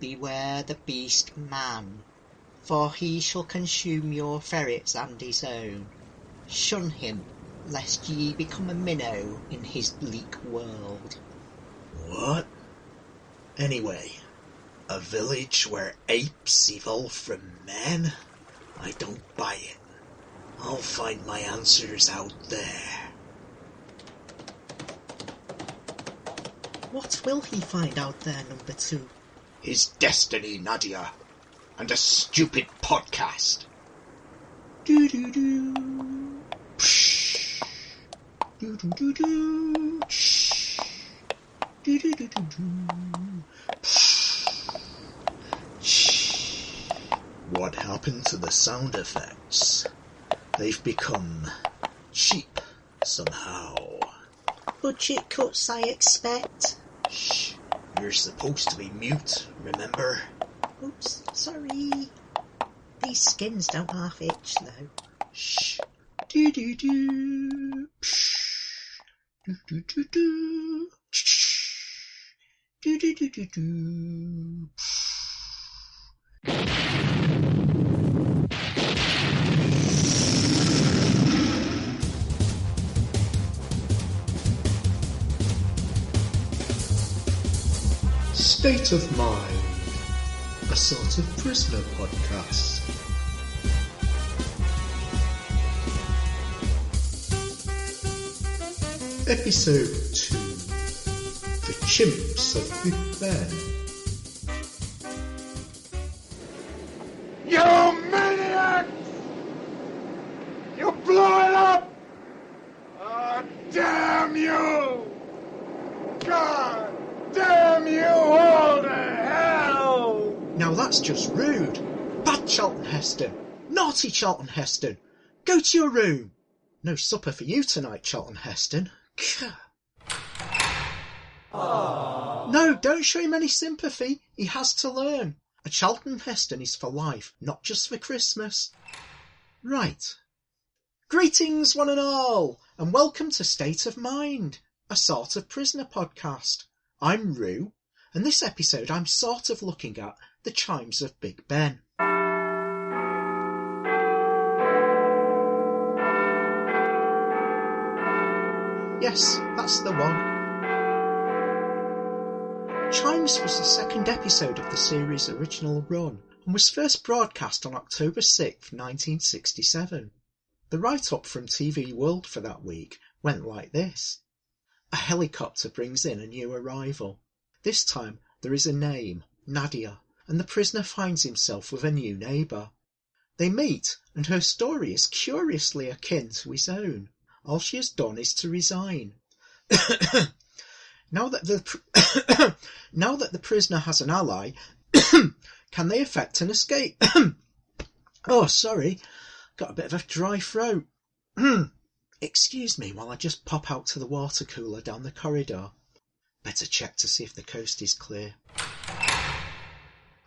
beware the beast man, for he shall consume your ferrets and his own. Shun him, lest ye become a minnow in his bleak world. What? Anyway, a village where apes evolve from men? I don't buy it. I'll find my answers out there. What will he find out there, number 2? His destiny, Nadia, and a stupid podcast. Do-do-do. Psh. Do-do-do-do. Shh. Do-do-do-do-do. Shh. What happened to the sound effects? They've become cheap somehow. Budget cuts, I expect. Shh. You're supposed to be mute, remember? Oops, sorry. These skins don't half itch, though. Shh. Do-do-do. Psh. Do-do-do-do. Shh. Do-do-do-do-do. State of Mind, a sort of prisoner podcast. Episode 2, The Chimps of Big Ben. You maniacs! You blew it up! Oh, damn you! God damn you all to hell! Now that's just rude. Bad Charlton Heston. Naughty Charlton Heston. Go to your room. No supper for you tonight, Charlton Heston. No, don't show him any sympathy. He has to learn. A Charlton Heston is for life, not just for Christmas. Right. Greetings, one and all, and welcome to State of Mind, a sort of prisoner podcast. I'm Rue, and this episode I'm sort of looking at the chimes of Big Ben. Yes, that's the one. Chimes was the second episode of the series' original run and was first broadcast on October 6th, 1967. The write-up from TV World for that week went like this. A helicopter brings in a new arrival. This time there is a name, Nadia, and the prisoner finds himself with a new neighbour. They meet, and her story is curiously akin to his own. All she has done is to resign. Now that the prisoner has an ally, can they effect an escape? Oh, sorry, got a bit of a dry throat. Excuse me while I just pop out to the water cooler down the corridor. Better check to see if the coast is clear.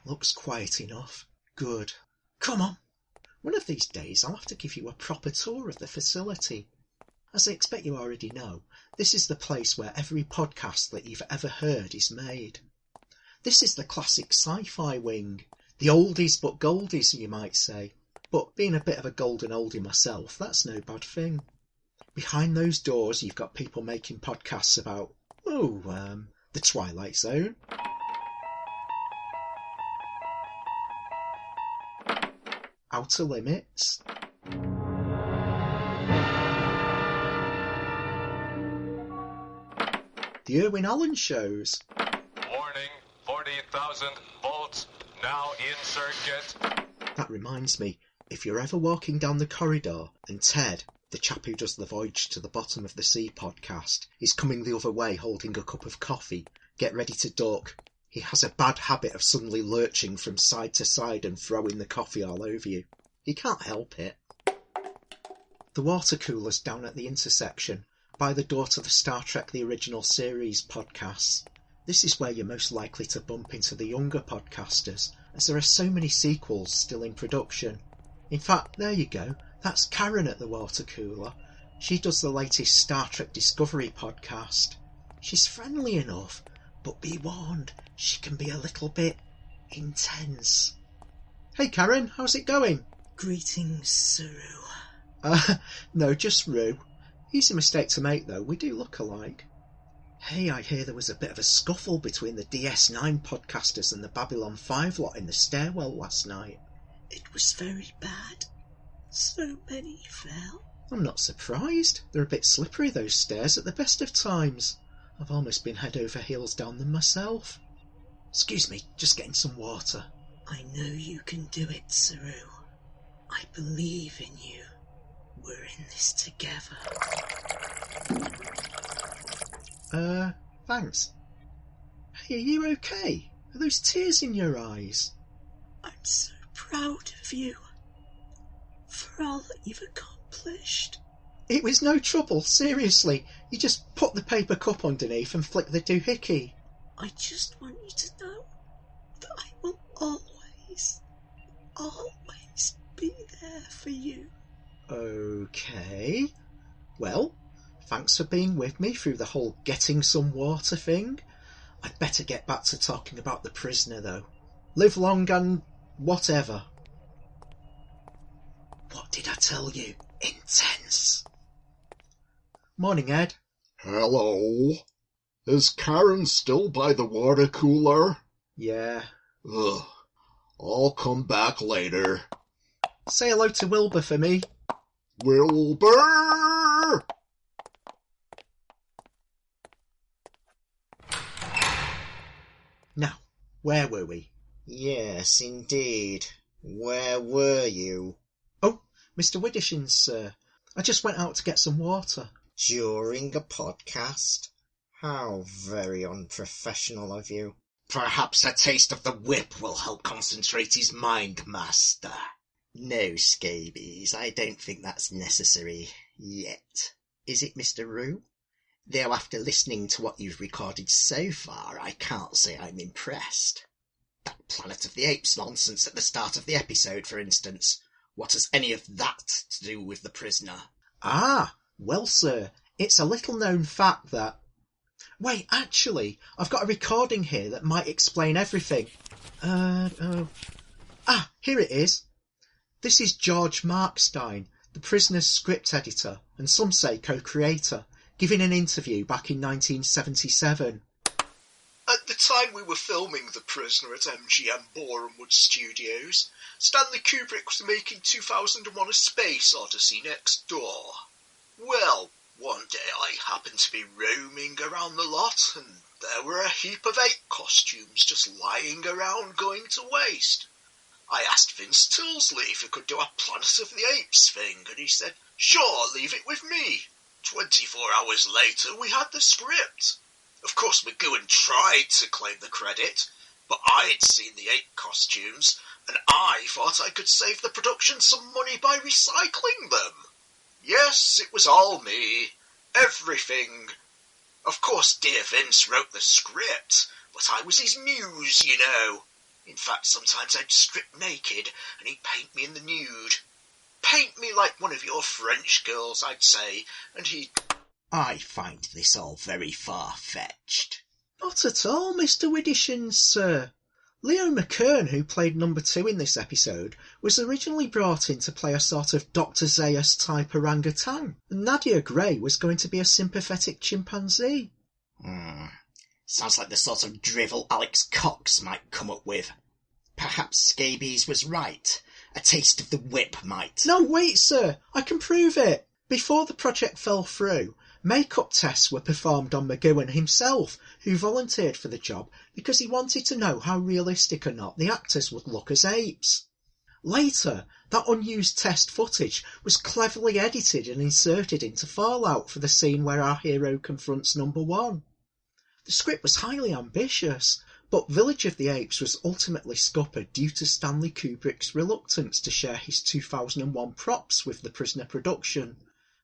Looks quiet enough. Good. Come on. One of these days I'll have to give you a proper tour of the facility. As I expect you already know, this is the place where every podcast that you've ever heard is made. This is the classic sci-fi wing. The oldies but goldies, you might say. But being a bit of a golden oldie myself, that's no bad thing. Behind those doors you've got people making podcasts about, the Twilight Zone. Outer Limits. The Irwin Allen shows. Warning, 40,000 volts, now in circuit. That reminds me, if you're ever walking down the corridor and Ted, the chap who does the Voyage to the Bottom of the Sea podcast, is coming the other way holding a cup of coffee, get ready to duck. He has a bad habit of suddenly lurching from side to side and throwing the coffee all over you. He can't help it. The water cooler's down at the intersection, by the door to the Star Trek The Original Series podcasts. This is where you're most likely to bump into the younger podcasters, as there are so many sequels still in production. In fact, there you go, that's Karen at the water cooler. She does the latest Star Trek Discovery podcast. She's friendly enough, but be warned, she can be a little bit intense. Hey Karen, how's it going? Greetings, Saru. No, just Roo. Easy mistake to make though, we do look alike. Hey, I hear there was a bit of a scuffle between the DS9 podcasters and the Babylon 5 lot in the stairwell last night. It was very bad. So many fell. I'm not surprised. They're a bit slippery, those stairs, at the best of times. I've almost been head over heels down them myself. Excuse me, just getting some water. I know you can do it, Saru. I believe in you. We're in this together. Thanks. Hey, are you okay? Are those tears in your eyes? I'm so proud of you. For all that you've accomplished. It was no trouble, seriously. You just put the paper cup underneath and flick the doohickey. I just want you to know that I will always be there for you. Okay. Well, thanks for being with me through the whole getting some water thing. I'd better get back to talking about the prisoner, though. Live long and whatever. What did I tell you? Intense. Morning, Ed. Hello. Is Karen still by the water cooler? Yeah. Ugh. I'll come back later. Say hello to Wilbur for me. Wilbur! Now, where were we? Yes, indeed. Where were you? Oh, Mr. Widdishins, sir. I just went out to get some water. During a podcast? How very unprofessional of you. Perhaps a taste of the whip will help concentrate his mind, Master. No, scabies, I don't think that's necessary yet. Is it, Mr. Roo? Though after listening to what you've recorded so far, I can't say I'm impressed. That Planet of the Apes nonsense at the start of the episode, for instance. What has any of that to do with the prisoner? Ah, well, sir, it's a little-known fact that... Wait, actually, I've got a recording here that might explain everything. Here it is. This is George Markstein, the prisoner's script editor, and some say co-creator, giving an interview back in 1977. At the time we were filming The Prisoner at MGM Borehamwood Studios, Stanley Kubrick was making 2001: A Space Odyssey next door. Well, one day I happened to be roaming around the lot, and there were a heap of ape costumes just lying around going to waste. I asked Vince Tilsley if he could do a Planet of the Apes thing, and he said, "Sure, leave it with me." 24 hours later, we had the script. Of course, McGowan tried to claim the credit, but I'd seen the ape costumes, and I thought I could save the production some money by recycling them. Yes, it was all me. Everything. Of course, dear Vince wrote the script, but I was his muse, you know. In fact, sometimes I'd strip naked, and he'd paint me in the nude. Paint me like one of your French girls, I'd say, and he'd... I find this all very far-fetched. Not at all, Mr. Widdishins, sir. Leo McKern, who played number 2 in this episode, was originally brought in to play a sort of Dr. Zayas-type orangutan, and Nadia Gray was going to be a sympathetic chimpanzee. Sounds like the sort of drivel Alex Cox might come up with. Perhaps Scabies was right. A taste of the whip might... No, wait, sir. I can prove it. Before the project fell through, makeup tests were performed on McGowan himself, who volunteered for the job because he wanted to know how realistic or not the actors would look as apes. Later, that unused test footage was cleverly edited and inserted into Fallout for the scene where our hero confronts number 1. The script was highly ambitious, but Village of the Apes was ultimately scuppered due to Stanley Kubrick's reluctance to share his 2001 props with the Prisoner production,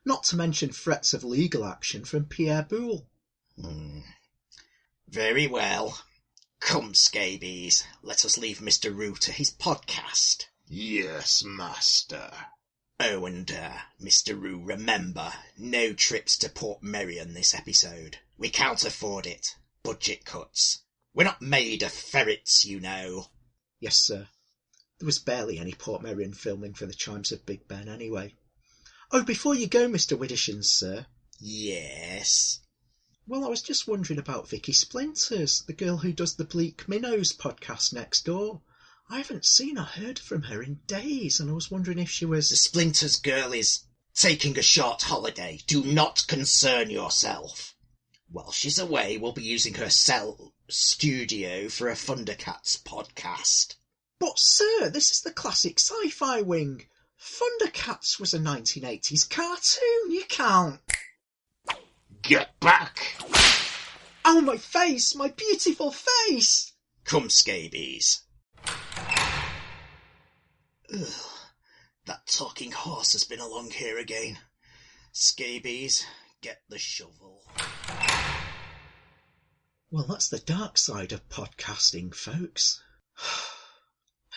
not to mention threats of legal action from Pierre Boulle. Very well. Come, Scabies, let us leave Mr. Roo to his podcast. Yes, Master. Oh, and, Mr. Roo, remember, no trips to Port Merion this episode. We can't afford it. Budget cuts. We're not made of ferrets, you know. Yes, sir. There was barely any Portmeirion filming for the Chimes of Big Ben anyway. Oh, before you go, Mr. Widdershins, sir. Yes? Well, I was just wondering about Vicky Splinters, the girl who does the Bleak Minnows podcast next door. I haven't seen or heard from her in days, and I was wondering if she was... The Splinters girl is taking a short holiday. Do not concern yourself. While she's away, we'll be using her cell studio for a Thundercats podcast. But, sir, this is the classic sci-fi wing. Thundercats was a 1980s cartoon. You can't... Get back! Oh, my face! My beautiful face! Come, scabies. Ugh, that talking horse has been along here again. Scabies, get the shovel. Well, that's the dark side of podcasting, folks.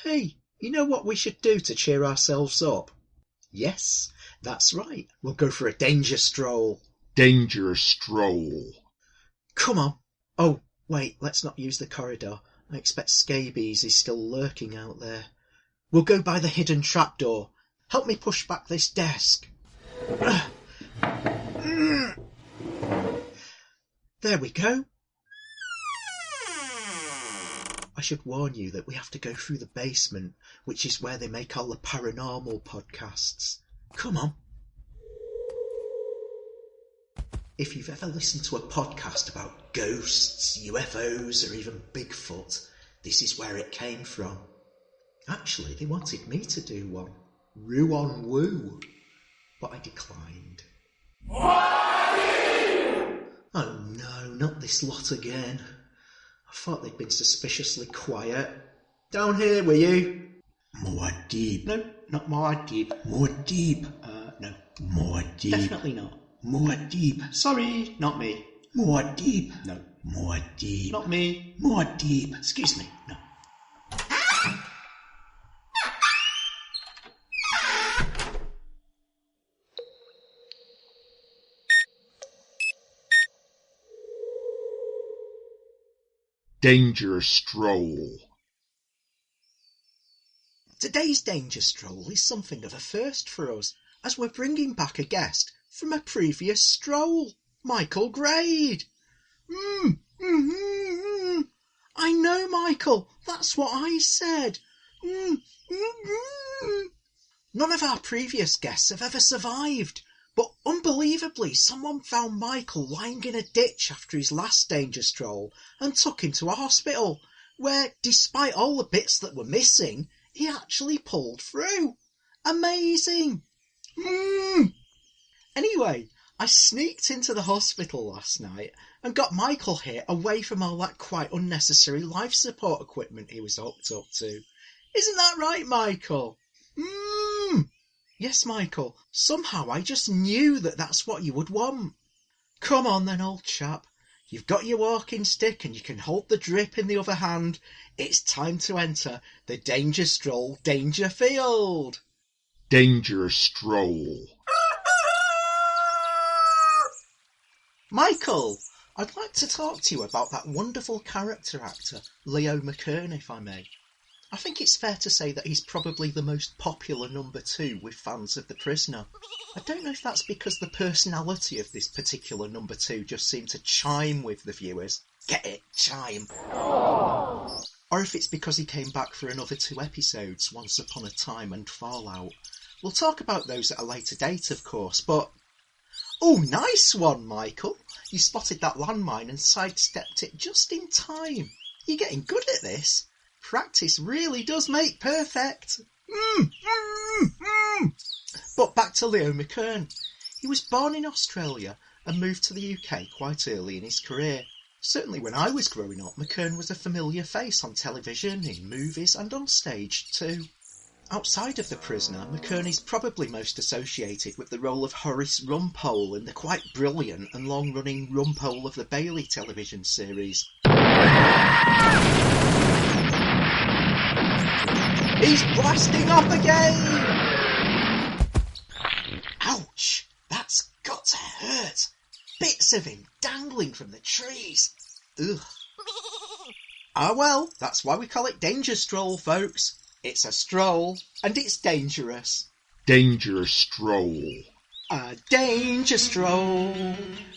Hey, you know what we should do to cheer ourselves up? Yes, that's right. We'll go for a danger stroll. Danger stroll. Come on. Oh, wait, let's not use the corridor. I expect Scabies is still lurking out there. We'll go by the hidden trapdoor. Help me push back this desk. There we go. I should warn you that we have to go through the basement, which is where they make all the paranormal podcasts. Come on. If you've ever listened to a podcast about ghosts, UFOs, or even Bigfoot, this is where it came from. Actually, they wanted me to do one. Roo on Woo. But I declined. Oh no, not this lot again. I thought they'd been suspiciously quiet. Down here, were you? Muad'Dib. No, not Muad'Dib. Muad'Dib. No. Muad'Dib. Definitely not. Muad'Dib. Sorry, not me. Muad'Dib. No. Muad'Dib. Not me. Muad'Dib. Excuse me. No. Danger stroll. Today's Danger Stroll is something of a first for us, as we're bringing back a guest from a previous stroll, Michael Grade. I know, Michael, that's what I said. None of our previous guests have ever survived, but unbelievably someone found Michael lying in a ditch after his last Danger Stroll and took him to a hospital, where, despite all the bits that were missing, he actually pulled through. Amazing! Anyway, I sneaked into the hospital last night and got Michael here away from all that quite unnecessary life support equipment he was hooked up to. Isn't that right, Michael? Yes, Michael. Somehow I just knew that that's what you would want. Come on then, old chap. You've got your walking stick and you can hold the drip in the other hand. It's time to enter the Danger Stroll Danger Field. Danger stroll. Michael, I'd like to talk to you about that wonderful character actor, Leo McKern, if I may. I think it's fair to say that he's probably the most popular number 2 with fans of The Prisoner. I don't know if that's because the personality of this particular number 2 just seemed to chime with the viewers. Get it? Chime. Or if it's because he came back for another 2 episodes, Once Upon a Time and Fallout. We'll talk about those at a later date, of course, but... Oh, nice one, Michael. You spotted that landmine and sidestepped it just in time. You're getting good at this. Practice really does make perfect. But back to Leo McKern. He was born in Australia and moved to the UK quite early in his career. Certainly when I was growing up, McKern was a familiar face on television, in movies and on stage too. Outside of The Prisoner, McKern is probably most associated with the role of Horace Rumpole in the quite brilliant and long-running Rumpole of the Bailey television series. He's blasting off again! Ouch! That's got to hurt! Bits of him dangling from the trees. Ugh. Ah well, that's why we call it Danger Stroll, folks. It's a stroll, and it's dangerous. Danger stroll. A danger stroll.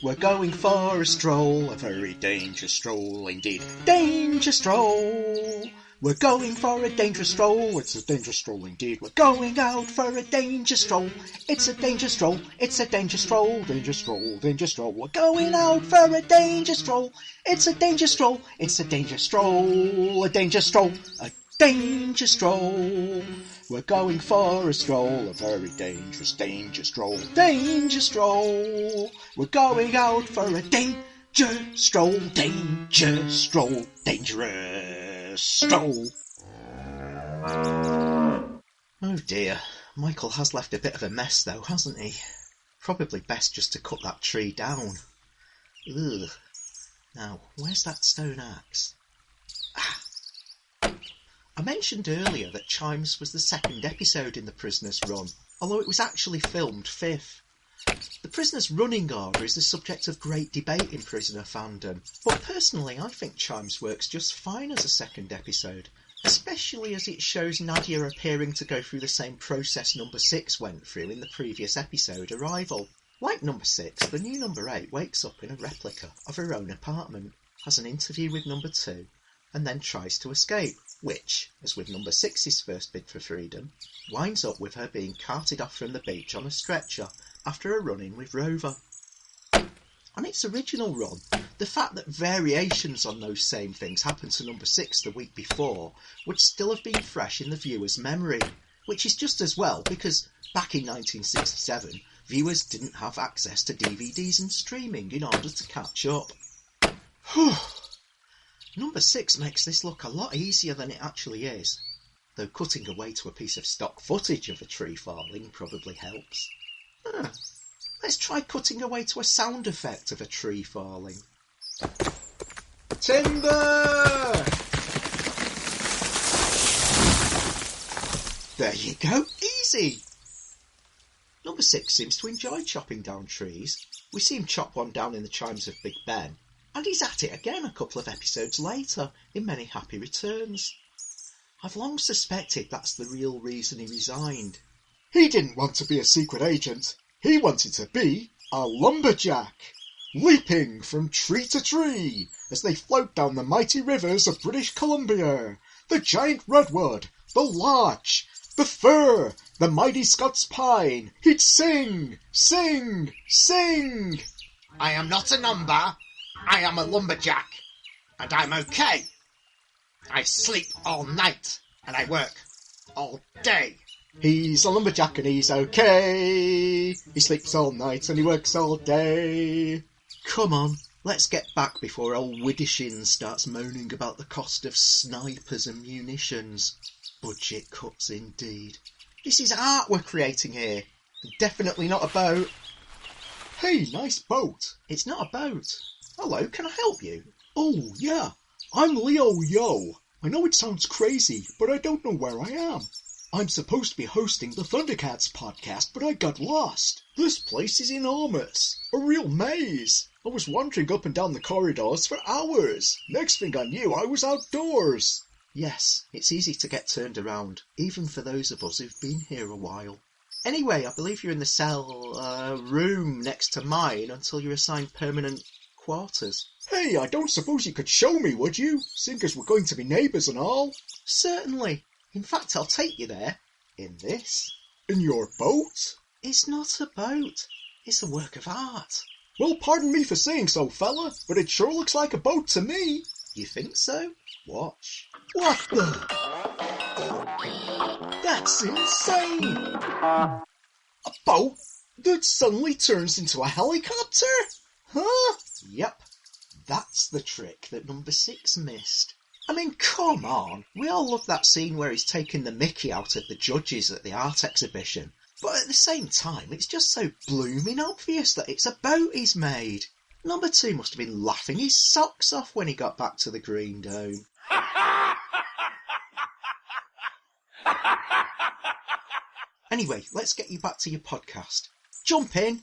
We're going for a stroll, a very dangerous stroll indeed. Danger stroll. We're going for a dangerous stroll. It's a dangerous stroll indeed. We're going out for a danger stroll. It's a danger stroll. It's a danger stroll. Danger stroll. Danger stroll. We're going out for a danger stroll. It's a danger stroll. It's a danger stroll. A danger stroll. A danger stroll. We're going for a stroll. A very dangerous danger stroll. Danger stroll. We're going out for a danger stroll. Danger stroll. Dangerous stroll. Oh dear, Michael has left a bit of a mess though, hasn't he? Probably best just to cut that tree down. Ugh. Now, where's that stone axe? I mentioned earlier that Chimes was the second episode in The Prisoner's Run, although it was actually filmed fifth. The Prisoner's running order is the subject of great debate in Prisoner fandom, but personally I think Chimes works just fine as a second episode, especially as it shows Nadia appearing to go through the same process number 6 went through in the previous episode, Arrival. Like number 6, the new number 8 wakes up in a replica of her own apartment, has an interview with number 2, and then tries to escape, which, as with number 6's first bid for freedom, winds up with her being carted off from the beach on a stretcher after a run-in with Rover. On its original run, the fact that variations on those same things happened to number 6 the week before would still have been fresh in the viewer's memory, which is just as well because back in 1967, viewers didn't have access to DVDs and streaming in order to catch up. Number 6 makes this look a lot easier than it actually is, though cutting away to a piece of stock footage of a tree falling probably helps. Let's try cutting away to a sound effect of a tree falling. Timber! There you go, easy! Number 6 seems to enjoy chopping down trees. We see him chop one down in the Chimes of Big Ben, and he's at it again a couple of episodes later in Many Happy Returns. I've long suspected that's the real reason he resigned. He didn't want to be a secret agent. He wanted to be a lumberjack, leaping from tree to tree as they float down the mighty rivers of British Columbia. The giant redwood, the larch, the fir, the mighty Scots pine. He'd sing, sing, sing. I am not a number. I am a lumberjack. And I'm okay. I sleep all night. And I work all day. He's a lumberjack and he's okay. He sleeps all night and he works all day. Come on, let's get back before old Widdershins starts moaning about the cost of snipers and munitions. Budget cuts indeed. This is art we're creating here. Definitely not a boat. Hey, nice boat. It's not a boat. Hello, can I help you? Oh, yeah. I'm Leo Yo. I know it sounds crazy, but I don't know where I am. I'm supposed to be hosting the Thundercats podcast, but I got lost. This place is enormous. A real maze. I was wandering up and down the corridors for hours. Next thing I knew, I was outdoors. Yes, it's easy to get turned around, even for those of us who've been here a while. Anyway, I believe you're in the cell, room next to mine until you're assigned permanent quarters. Hey, I don't suppose you could show me, would you? Seeing as we're going to be neighbours and all. Certainly. In fact, I'll take you there. In this. In your boat? It's not a boat. It's a work of art. Well, pardon me for saying so, fella, but it sure looks like a boat to me. You think so? Watch. What the? That's insane! A boat that suddenly turns into a helicopter? Huh? Yep. That's the trick that number 6 missed. I mean, come on. We all love that scene where he's taking the mickey out of the judges at the art exhibition. But at the same time, it's just so blooming obvious that it's a boat he's made. Number 2 must have been laughing his socks off when he got back to the Green Dome. Anyway, let's get you back to your podcast. Jump in.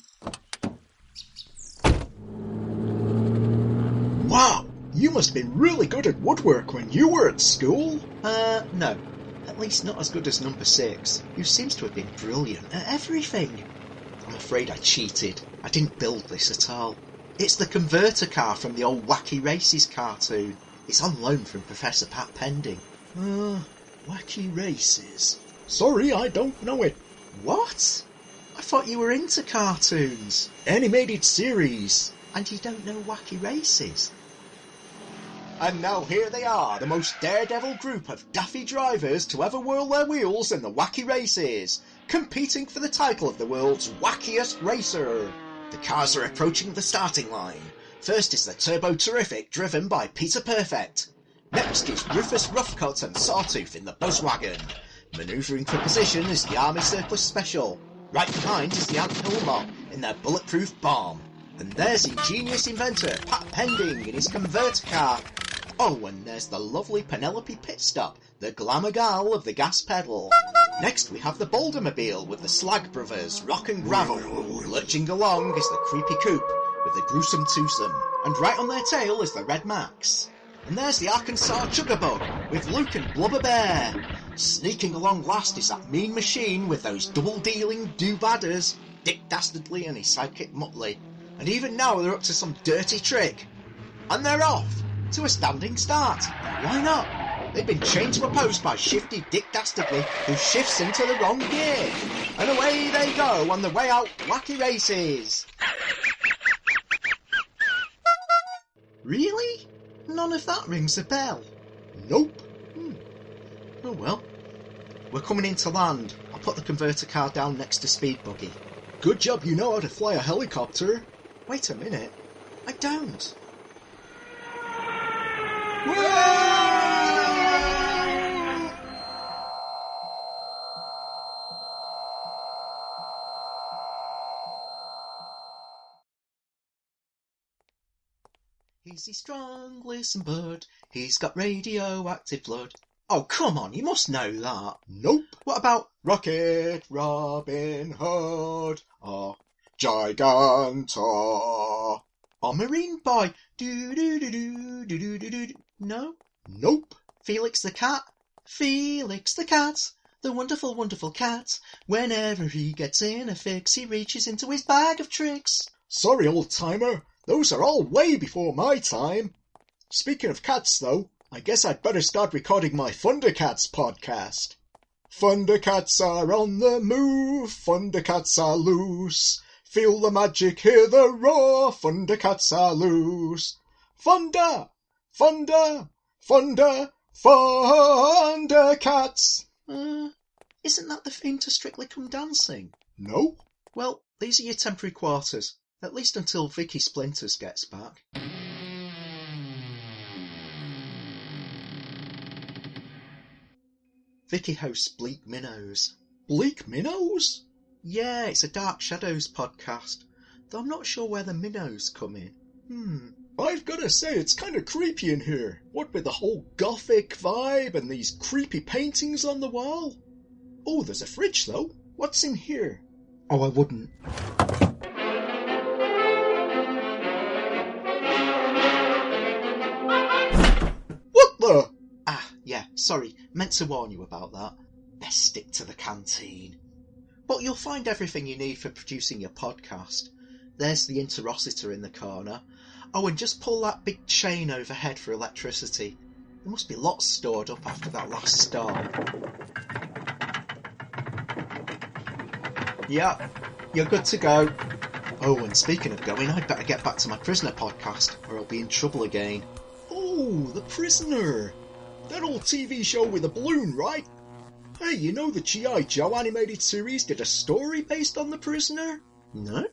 Wow, You must have been really good at woodwork when you were at school. No. At least not as good as number 6, who seems to have been brilliant at everything. I'm afraid I cheated. I didn't build this at all. It's the converter car from the old Wacky Races cartoon. It's on loan from Professor Pat Pending. Wacky Races. Sorry, I don't know it. What? I thought you were into cartoons. Animated series. And you don't know Wacky Races? And now here they are, the most daredevil group of daffy drivers to ever whirl their wheels in the Wacky Races, competing for the title of the world's wackiest racer. The cars are approaching the starting line. First is the Turbo Terrific, driven by Peter Perfect. Next is Rufus Roughcut and Sawtooth in the Buzzwagon. Manoeuvring for position is the Army Surplus Special. Right behind is the Anthill Mob in their bulletproof bomb. And there's ingenious inventor Pat Pending in his converter car. Oh, and there's the lovely Penelope Pitstop, the glamour gal of the gas pedal. Next we have the Bouldermobile with the Slag Brothers, Rock and Gravel. Lurching along is the Creepy Coupe with the Gruesome Twosome. And right on their tail is the Red Max. And there's the Arkansas Chuggabug with Luke and Blubber Bear. Sneaking along last is that mean machine with those double-dealing do-badders, Dick Dastardly and his sidekick Muttley. And even now they're up to some dirty trick. And they're off to a standing start. Why not? They've been chained to a post by shifty Dick Dastardly, who shifts into the wrong gear. And away they go on the way out Wacky Races. Really? None of that rings a bell. Nope. Oh well. We're coming into land. I'll put the converter car down next to Speed Buggy. Good job you know how to fly a helicopter. Wait a minute. I don't. Is he strong? Listen, bud. He's got radioactive blood. Oh, come on, you must know that. Nope. What about Rocket Robin Hood? Gigantor. or Marine Boy? Do. No? Nope. Felix the Cat? Felix the Cat, the wonderful, wonderful cat. Whenever he gets in a fix, he reaches into his bag of tricks. Sorry, old-timer. Those are all way before my time. Speaking of cats, though, I guess I'd better start recording my Thundercats podcast. Thundercats are on the move, Thundercats are loose. Feel the magic, hear the roar, Thundercats are loose. Thunder! Thunder! Thunder! Thundercats! Isn't that the theme to Strictly Come Dancing? No? Well, these are your temporary quarters, at least until Vicky Splinters gets back. Vicky hosts Bleak Minnows. Bleak Minnows? Yeah, it's a Dark Shadows podcast, though I'm not sure where the minnows come in. I've got to say, it's kind of creepy in here. What with the whole gothic vibe and these creepy paintings on the wall. Oh, there's a fridge, though. What's in here? Oh, I wouldn't. What the? Ah, yeah, sorry, meant to warn you about that. Best stick to the canteen. But you'll find everything you need for producing your podcast. There's the interocitor in the corner. Oh, and just pull that big chain overhead for electricity. There must be lots stored up after that last storm. Yeah, you're good to go. Oh, and speaking of going, I'd better get back to my Prisoner podcast, or I'll be in trouble again. Oh, The Prisoner. That old TV show with a balloon, right? Hey, you know the G.I. Joe animated series did a story based on The Prisoner? No?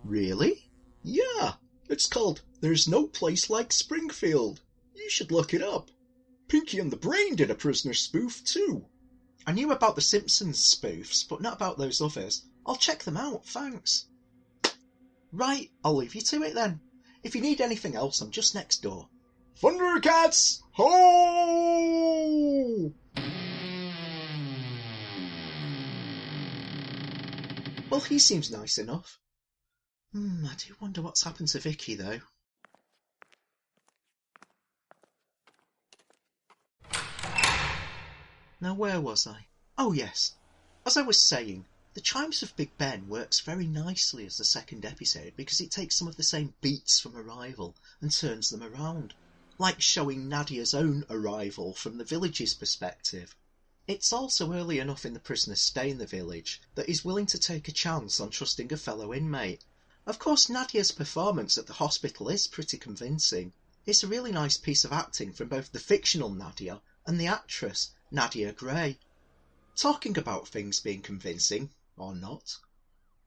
Really? Yeah, it's called There's No Place Like Springfield. You should look it up. Pinky and the Brain did a Prisoner spoof too. I knew about the Simpsons spoofs, but not about those others. I'll check them out, thanks. Right, I'll leave you to it then. If you need anything else, I'm just next door. Thundercats! Ho! Well, he seems nice enough. I do wonder what's happened to Vicky, though. Now where was I? Oh yes, as I was saying, the Chimes of Big Ben works very nicely as the second episode because it takes some of the same beats from Arrival and turns them around, like showing Nadia's own arrival from the village's perspective. It's also early enough in the prisoner's stay in the village that he's willing to take a chance on trusting a fellow inmate. Of course, Nadia's performance at the hospital is pretty convincing. It's a really nice piece of acting from both the fictional Nadia and the actress, Nadia Gray. Talking about things being convincing, or not,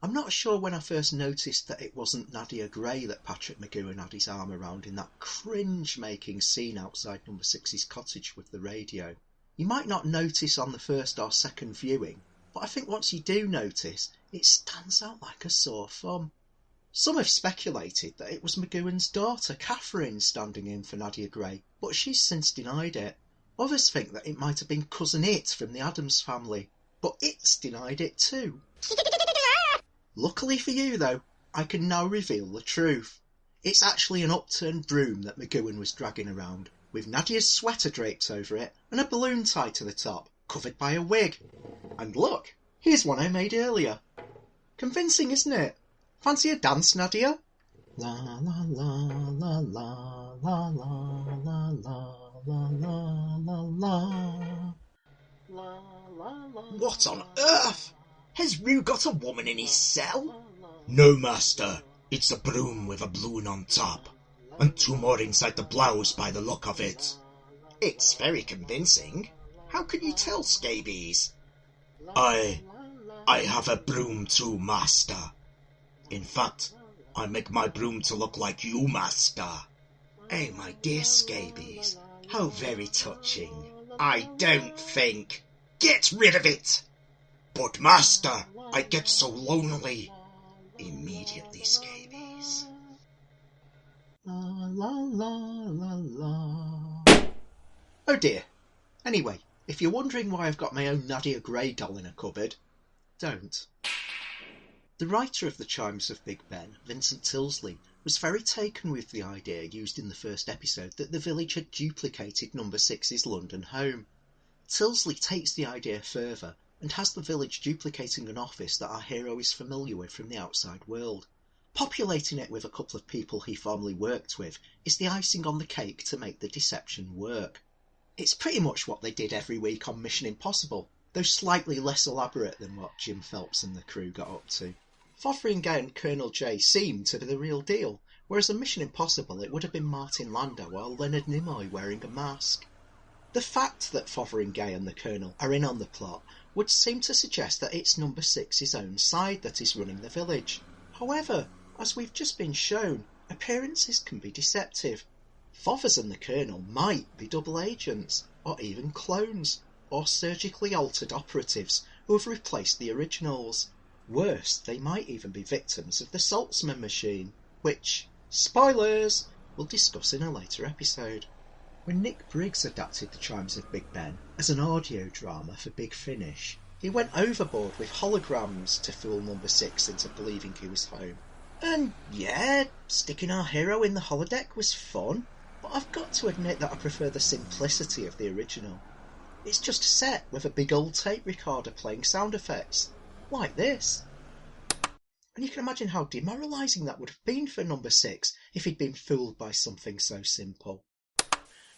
I'm not sure when I first noticed that it wasn't Nadia Gray that Patrick McGoohan had his arm around in that cringe-making scene outside number 6's cottage with the radio. You might not notice on the first or second viewing, but I think once you do notice, it stands out like a sore thumb. Some have speculated that it was McGoohan's daughter, Catherine, standing in for Nadia Gray, but she's since denied it. Others think that it might have been Cousin It from the Addams Family, but it's denied it too. Luckily for you, though, I can now reveal the truth. It's actually an upturned broom that McGoohan was dragging around, with Nadia's sweater draped over it and a balloon tied to the top, covered by a wig. And look, here's one I made earlier. Convincing, isn't it? Fancy a dance, Nadia? La la la la la la la la la la la la la. What on earth? Has Rue got a woman in his cell? No, master. It's a broom with a balloon on top. And 2 more inside the blouse by the look of it. It's very convincing. How can you tell, Scabies? I have a broom too, master. In fact, I make my broom to look like you, master. Oh, my dear Scabies, how very touching. I don't think. Get rid of it! But, master, I get so lonely. Immediately, Scabies. La la la la la. Oh dear. Anyway, if you're wondering why I've got my own Nadia Gray doll in a cupboard, don't. The writer of the Chimes of Big Ben, Vincent Tilsley, was very taken with the idea used in the first episode that the village had duplicated number 6's London home. Tilsley takes the idea further and has the village duplicating an office that our hero is familiar with from the outside world. Populating it with a couple of people he formerly worked with is the icing on the cake to make the deception work. It's pretty much what they did every week on Mission Impossible, though slightly less elaborate than what Jim Phelps and the crew got up to. Fotheringay and Colonel J seemed to be the real deal, whereas on Mission Impossible it would have been Martin Landau or Leonard Nimoy wearing a mask. The fact that Fotheringay and the Colonel are in on the plot would seem to suggest that it's number 6's own side that is running the village. However, as we've just been shown, appearances can be deceptive. Fothers and the Colonel might be double agents, or even clones, or surgically altered operatives who have replaced the originals. Worse, they might even be victims of the Saltzman machine, which, spoilers, we'll discuss in a later episode. When Nick Briggs adapted the Chimes of Big Ben as an audio drama for Big Finish, he went overboard with holograms to fool number 6 into believing he was home. And yeah, sticking our hero in the holodeck was fun, but I've got to admit that I prefer the simplicity of the original. It's just a set with a big old tape recorder playing sound effects, like this. And you can imagine how demoralising that would have been for number 6 if he'd been fooled by something so simple.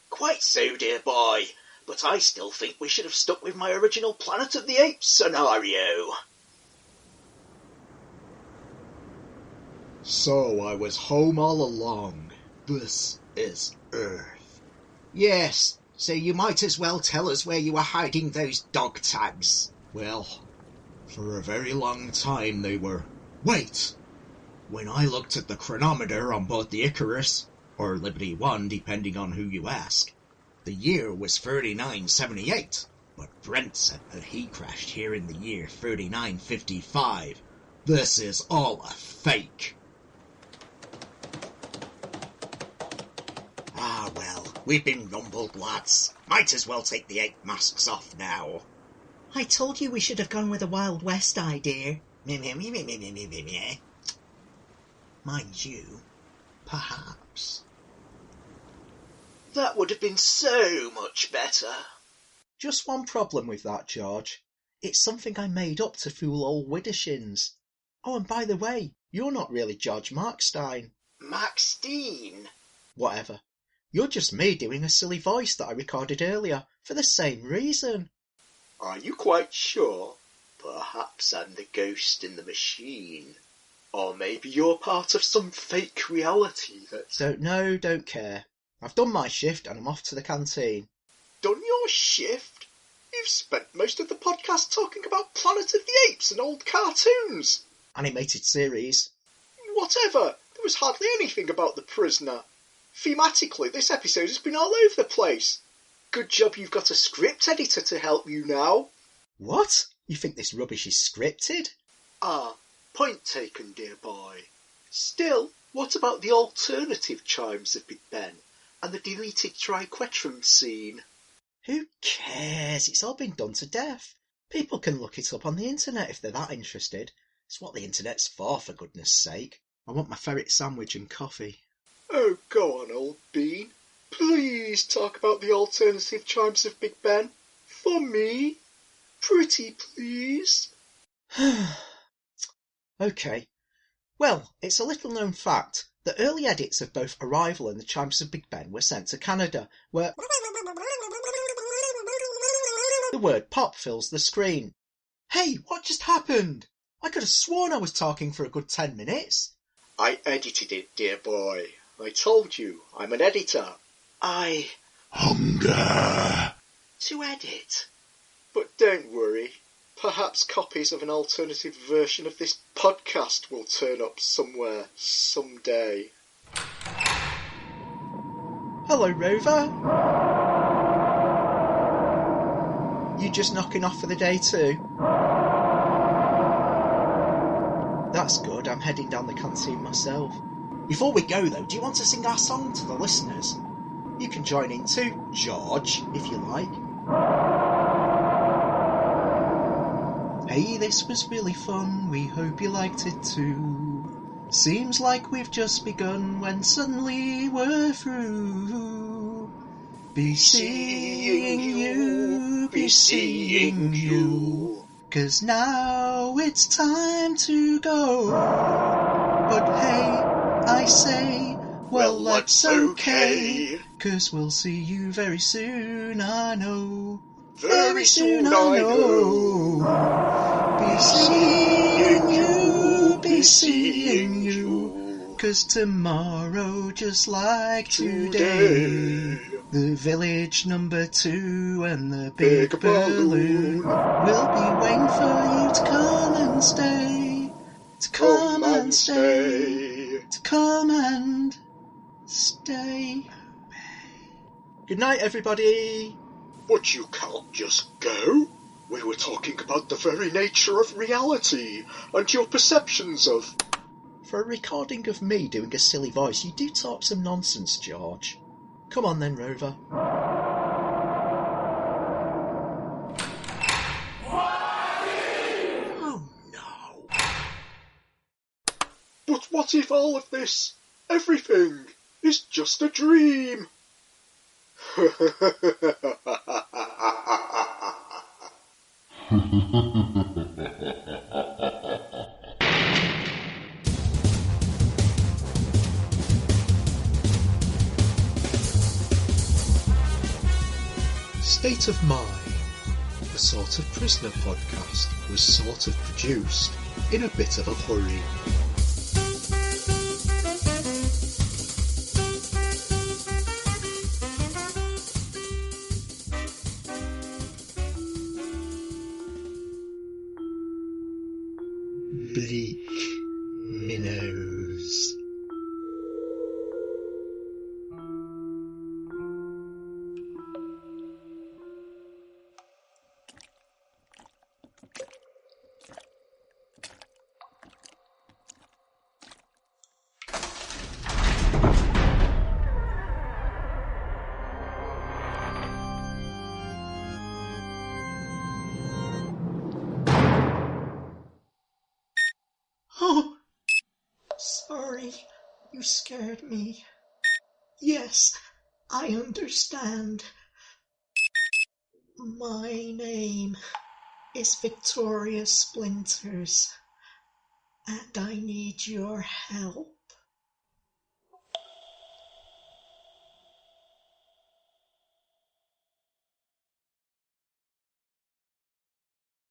Quite so, dear boy, but I still think we should have stuck with my original Planet of the Apes scenario. So I was home all along. This is Earth. Yes, so you might as well tell us where you were hiding those dog tags. Well, for a very long time they were... Wait! When I looked at the chronometer on both the Icarus, or Liberty 1, depending on who you ask, the year was 3978, but Brent said that he crashed here in the year 3955. This is all a fake. Ah, well, we've been rumbled, lads. Might as well take the 8 masks off now. I told you we should have gone with a Wild West idea. Mind you, perhaps. That would have been so much better. Just one problem with that, George. It's something I made up to fool old Widdershins. Oh, and by the way, you're not really George Markstein. Maxine? Whatever. You're just me doing a silly voice that I recorded earlier, for the same reason. Are you quite sure? Perhaps I'm the ghost in the machine. Or maybe you're part of some fake reality that's... Don't know, don't care. I've done my shift and I'm off to the canteen. Done your shift? You've spent most of the podcast talking about Planet of the Apes and old cartoons. Animated series. Whatever. There was hardly anything about the prisoner. Thematically, this episode has been all over the place. Good job you've got a script editor to help you now. What? You think this rubbish is scripted? Ah, point taken, dear boy. Still, what about the alternative chimes of Big Ben and the deleted triquetrum scene? Who cares? It's all been done to death. People can look it up on the internet if they're that interested. It's what the internet's for goodness sake. I want my ferret sandwich and coffee. Oh, go on, old bean. Please talk about the alternative chimes of Big Ben. For me. Pretty please. OK. Well, it's a little-known fact that early edits of both Arrival and the Chimes of Big Ben were sent to Canada, where the word pop fills the screen. Hey, what just happened? I could have sworn I was talking for a good 10 minutes. I edited it, dear boy. I told you, I'm an editor. Hunger! To edit. But don't worry. Perhaps copies of an alternative version of this podcast will turn up somewhere, someday. Hello, Rover. You just knocking off for the day too? That's good, I'm heading down the canteen myself. Before we go though, do you want to sing our song to the listeners? You can join in too, George, if you like. Hey, this was really fun, we hope you liked it too. Seems like we've just begun when suddenly we're through. Be seeing you, be seeing you. 'Cause now it's time to go. But hey, I say, well that's okay. 'Cause we'll see you very soon, I know. Very soon, I know. Be seeing you, be seeing you. 'Cause tomorrow, just like today, the village number 2 and the big balloon will be waiting for you to come and stay. To come and stay. To come and stay. Good night, everybody. But you can't just go. We were talking about the very nature of reality and your perceptions of... For a recording of me doing a silly voice, you do talk some nonsense, George. Come on then, Rover. Oh no. But what if all of this, everything, is just a dream? State of Mind, the Sort of Prisoner podcast, was sort of produced in a bit of a hurry. Bleak minnows. Oh, sorry, you scared me. Yes, I understand. My name is Victoria Splinters, and I need your help.